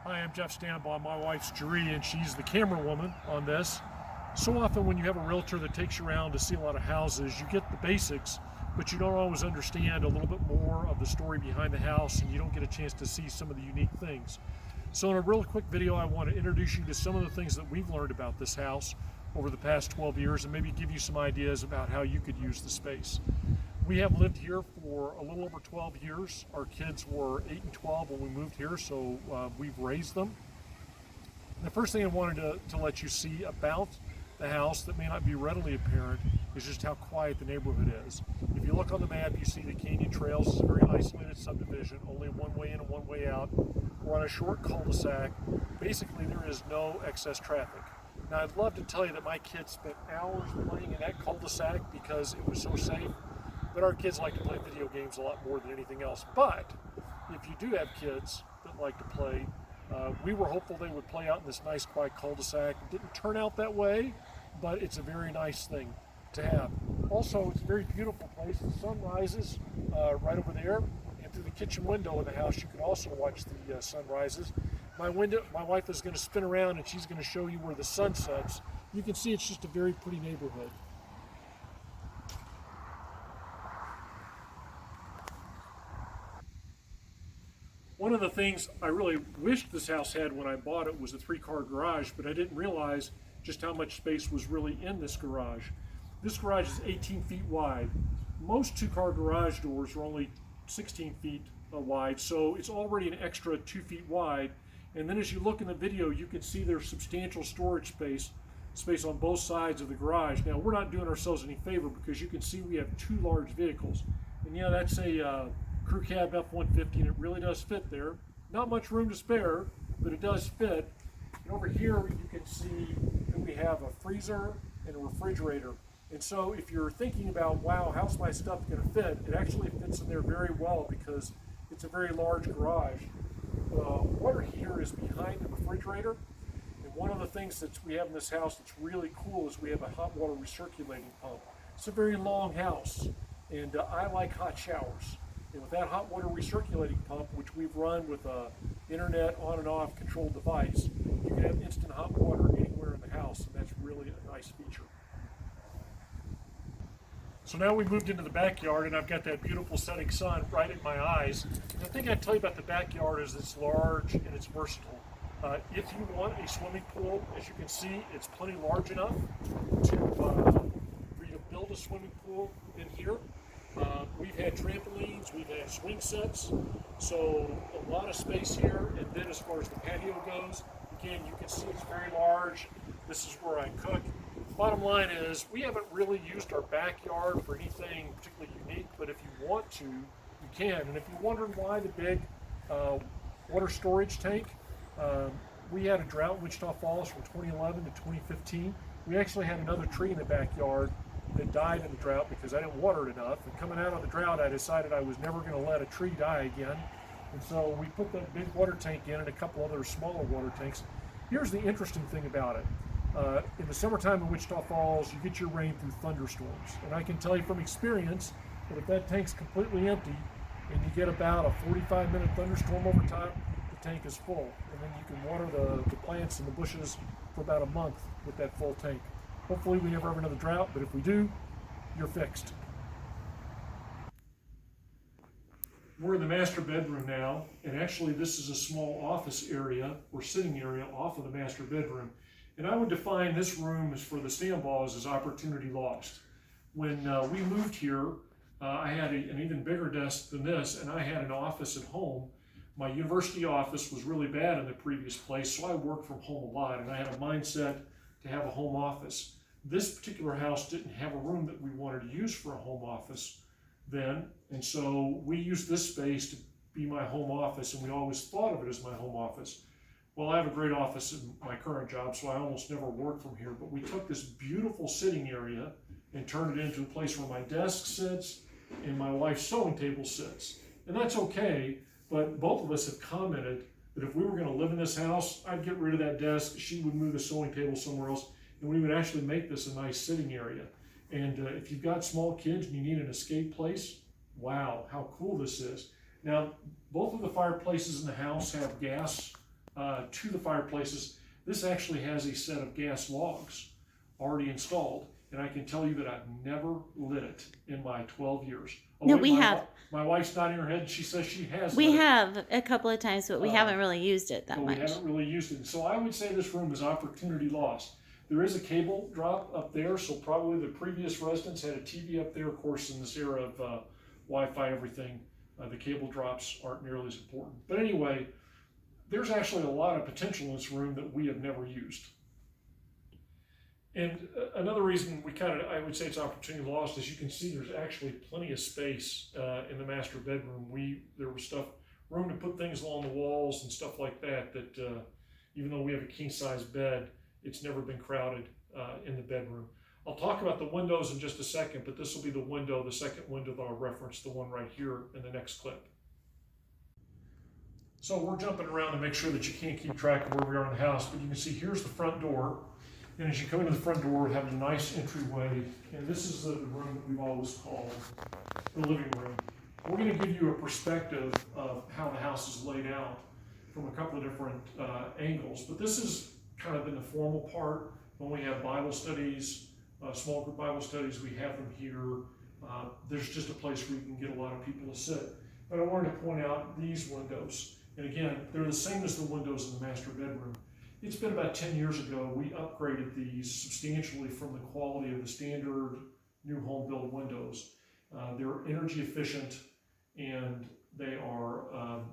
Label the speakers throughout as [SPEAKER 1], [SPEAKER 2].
[SPEAKER 1] Hi, I'm Jeff Stanbaugh. My wife's Jeree, and she's the camera woman on this. So often when you have a realtor that takes you around to see a lot of houses, you get the basics, but you don't always understand a little bit more of the story behind the house, and you don't get a chance to see some of the unique things. So in a real quick video, I want to introduce you to some of the things that we've learned about this house over the past 12 years and maybe give you some ideas about how you could use the space. We have lived here for a little over 12 years. Our kids were 8 and 12 when we moved here, so we've raised them. And the first thing I wanted to let you see about the house that may not be readily apparent is just how quiet the neighborhood is. If you look on the map, you see the Canyon Trails is a very isolated subdivision, only one way in and one way out. We're on a short cul-de-sac. Basically, there is no excess traffic. Now, I'd love to tell you that my kids spent hours playing in that cul-de-sac because it was so safe. But our kids like to play video games a lot more than anything else. But if you do have kids that like to play, we were hopeful they would play out in this nice quiet cul-de-sac. It didn't turn out that way, but it's a very nice thing to have. Also, it's a very beautiful place. The sun rises right over there, and through the kitchen window of the house you can also watch the sun rises. My wife is going to spin around and she's going to show you where the sun sets. You can see it's just a very pretty neighborhood. One of the things I really wished this house had when I bought it was a 3-car garage, but I didn't realize just how much space was really in this garage. This garage is 18 feet wide. Most 2-car garage doors are only 16 feet wide, so it's already an extra 2 feet wide. And then as you look in the video, you can see there's substantial storage space on both sides of the garage. Now, we're not doing ourselves any favor because you can see we have 2 large vehicles. And yeah, that's a crew cab F-150, and it really does fit there. Not much room to spare, but it does fit. And over here you can see that we have a freezer and a refrigerator. And so if you're thinking about, wow, how's my stuff going to fit, it actually fits in there very well because it's a very large garage. The water heater is behind the refrigerator. And one of the things that we have in this house that's really cool is we have a hot water recirculating pump. It's a very long house, and I like hot showers. And with that hot water recirculating pump, which we've run with a internet on and off controlled device, you can have instant hot water anywhere in the house, and that's really a nice feature. So now we moved into the backyard, and I've got that beautiful setting sun right at my eyes. And the thing I'd tell you about the backyard is it's large and it's versatile. If you want a swimming pool, as you can see, it's plenty large enough for you to build a swimming pool in here. We've had trampolines, we've had swing sets, so a lot of space here. And then as far as the patio goes, again, you can see it's very large. This is where I cook. Bottom line is, we haven't really used our backyard for anything particularly unique, but if you want to, you can. And if you're wondering why the big water storage tank, we had a drought in Wichita Falls from 2011 to 2015. We actually had another tree in the backyard that died in the drought because I didn't water it enough. And coming out of the drought, I decided I was never going to let a tree die again. And so we put that big water tank in and a couple other smaller water tanks. Here's the interesting thing about it. In the summertime in Wichita Falls, you get your rain through thunderstorms. And I can tell you from experience that if that tank's completely empty and you get about a 45-minute thunderstorm over time, the tank is full. And then you can water the plants and the bushes for about a month with that full tank. Hopefully we never have another drought, but if we do, you're fixed. We're in the master bedroom now, and actually this is a small office area or sitting area off of the master bedroom. And I would define this room as for the Stanbaughs as opportunity lost. When we moved here, I had an even bigger desk than this, and I had an office at home. My university office was really bad in the previous place, so I worked from home a lot, and I had a mindset to have a home office. This particular house didn't have a room that we wanted to use for a home office then, and so we used this space to be my home office, and we always thought of it as my home office. Well, I have a great office in my current job, so I almost never work from here, but we took this beautiful sitting area and turned it into a place where my desk sits and my wife's sewing table sits. And that's okay, but both of us have commented that if we were going to live in this house, I'd get rid of that desk, she would move the sewing table somewhere else, and we would actually make this a nice sitting area. And if you've got small kids and you need an escape place, wow, how cool this is. Now, both of the fireplaces in the house have gas to the fireplaces. This actually has a set of gas logs already installed, and I can tell you that I've never lit it in my 12 years. Oh,
[SPEAKER 2] No,
[SPEAKER 1] wait,
[SPEAKER 2] we have.
[SPEAKER 1] My wife's nodding her head. She says she has
[SPEAKER 2] We
[SPEAKER 1] lit it,
[SPEAKER 2] have a couple of times, but we haven't really used it that
[SPEAKER 1] but we
[SPEAKER 2] much.
[SPEAKER 1] haven't really used it. So I would say this room is opportunity lost. There is a cable drop up there, so probably the previous residents had a TV up there. Of course, in this era of Wi-Fi, everything, the cable drops aren't nearly as important. But anyway, there's actually a lot of potential in this room that we have never used. And another reason I would say it's opportunity lost, is you can see there's actually plenty of space in the master bedroom. There was room to put things along the walls and stuff like that, even though we have a king size bed, it's never been crowded in the bedroom. I'll talk about the windows in just a second, but this will be the second window that I'll reference, the one right here in the next clip. So we're jumping around to make sure that you can't keep track of where we are in the house, but you can see here's the front door. And as you come into the front door, we have a nice entryway, and this is the room that we've always called the living room. We're going to give you a perspective of how the house is laid out from a couple of different angles, but this is kind of in the formal part. When we have Bible studies, small group Bible studies, we have them here. There's just a place where you can get a lot of people to sit. But I wanted to point out these windows, and again, they're the same as the windows in the master bedroom. It's been about 10 years ago, we upgraded these substantially from the quality of the standard new home build windows. They're energy efficient, and they are,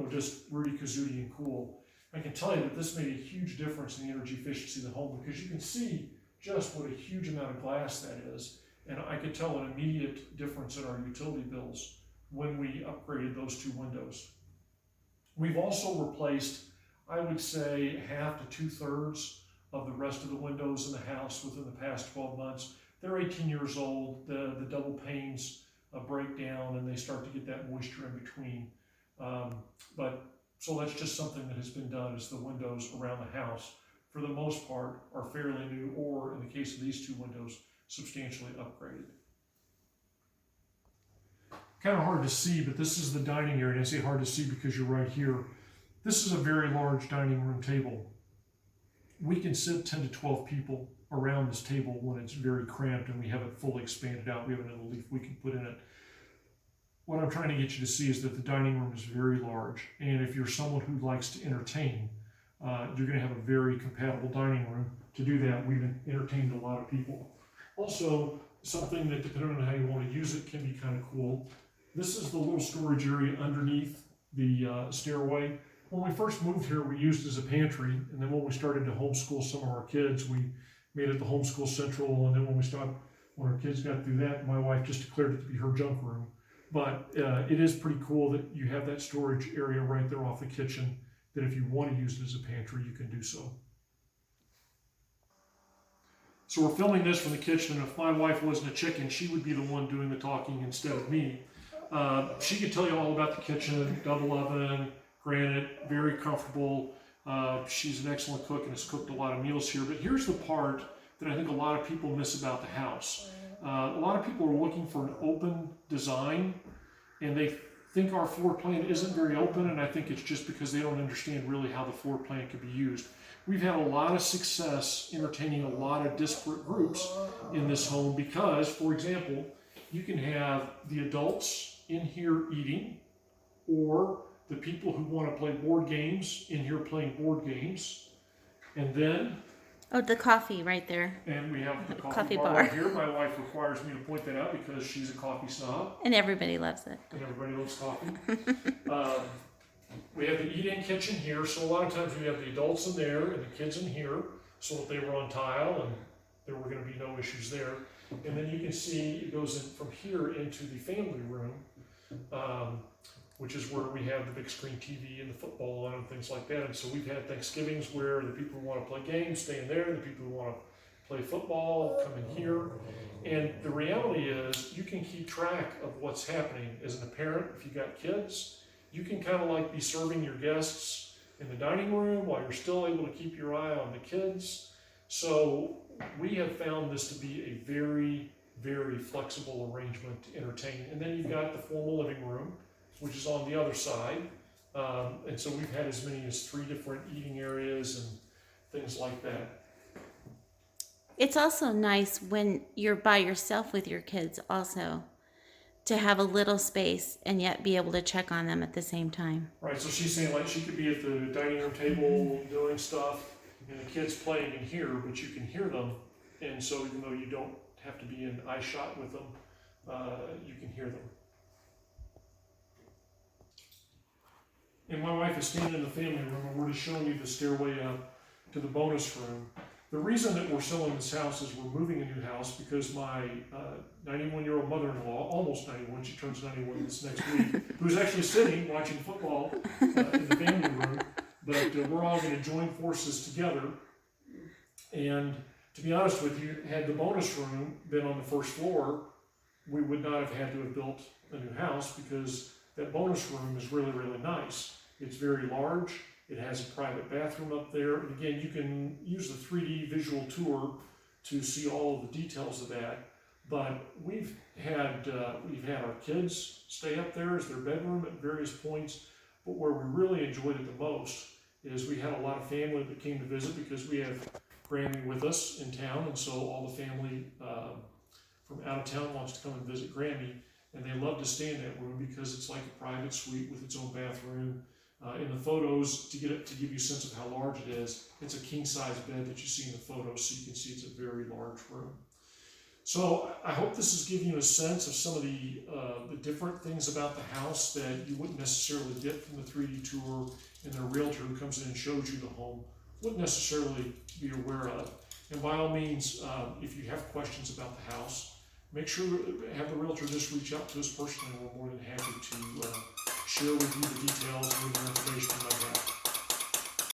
[SPEAKER 1] just Rudy Kazootie and cool. I can tell you that this made a huge difference in the energy efficiency of the home, because you can see just what a huge amount of glass that is. And I could tell an immediate difference in our utility bills when we upgraded those two windows. We've also replaced, I would say, half to 2/3 of the rest of the windows in the house within the past 12 months. They're 18 years old. The double panes break down, and they start to get that moisture in between. So that's just something that has been done, is the windows around the house, for the most part, are fairly new, or in the case of these two windows, substantially upgraded. Kind of hard to see, but this is the dining area. And I say hard to see because you're right here. This is a very large dining room table. We can sit 10 to 12 people around this table when it's very cramped and we have it fully expanded out. We have another leaf we can put in it. What I'm trying to get you to see is that the dining room is very large. And if you're someone who likes to entertain, you're going to have a very compatible dining room. To do that, we've entertained a lot of people. Also, something that, depending on how you want to use it, can be kind of cool. This is the little storage area underneath the stairway. When we first moved here, we used it as a pantry, and then when we started to homeschool some of our kids, we made it the homeschool central, and then when our kids got through that, my wife just declared it to be her junk room. But it is pretty cool that you have that storage area right there off the kitchen, that if you want to use it as a pantry, you can do so. So we're filming this from the kitchen, and if my wife wasn't a chicken, she would be the one doing the talking instead of me. She could tell you all about the kitchen, double oven, granite, very comfortable. She's an excellent cook and has cooked a lot of meals here. But here's the part that I think a lot of people miss about the house. A lot of people are looking for an open design, and they think our floor plan isn't very open, and I think it's just because they don't understand really how the floor plan can be used. We've had a lot of success entertaining a lot of disparate groups in this home because, for example, you can have the adults in here eating, or the people who want to play board games in here playing board games. And then...
[SPEAKER 2] Oh, the coffee right there.
[SPEAKER 1] And we have the coffee bar right here. My wife requires me to point that out because she's a coffee snob.
[SPEAKER 2] And everybody loves it.
[SPEAKER 1] And everybody loves coffee. We have the eat-in kitchen here, so a lot of times we have the adults in there and the kids in here, so that they were on tile and there were going to be no issues there. And then you can see it goes in from here into the family room, which is where we have the big screen TV and the football on and things like that. And so we've had Thanksgivings where the people who want to play games stay in there, and the people who want to play football come in here. And the reality is you can keep track of what's happening as a parent. If you got kids, you can kind of like be serving your guests in the dining room while you're still able to keep your eye on the kids. So we have found this to be a very, very flexible arrangement to entertain. And then you've got the formal living room, which is on the other side. And so we've had as many as 3 different eating areas and things like that.
[SPEAKER 2] It's also nice when you're by yourself with your kids also to have a little space and yet be able to check on them at the same time.
[SPEAKER 1] Right, so she's saying like she could be at the dining room table doing stuff, and the kids playing in here, but you can hear them, and so even though you don't have to be in eye shot with them, you can hear them. And my wife is standing in the family room, and we're just showing you the stairway up to the bonus room. The reason that we're selling this house is we're moving a new house because my 91-year-old mother-in-law, almost 91, she turns 91 this next week, who's actually sitting watching football in the family room, but we're all going to join forces together. And to be honest with you, had the bonus room been on the first floor, we would not have had to have built a new house because that bonus room is really, really nice. It's very large. It has a private bathroom up there. And again, you can use the 3D visual tour to see all of the details of that. But we've had our kids stay up there as their bedroom at various points. But where we really enjoyed it the most is we had a lot of family that came to visit because we have Grammy with us in town, and so all the family from out of town wants to come and visit Grammy, and they love to stay in that room because it's like a private suite with its own bathroom. In the photos, to give you a sense of how large it is, it's a king-size bed that you see in the photos, so you can see it's a very large room. So I hope this has given you a sense of some of the different things about the house that you wouldn't necessarily get from the 3D tour, and the realtor who comes in and shows you the home wouldn't necessarily be aware of. And by all means, if you have questions about the house, make sure to have the realtor just reach out to us personally. We're more than happy to share with you the details and the information about that.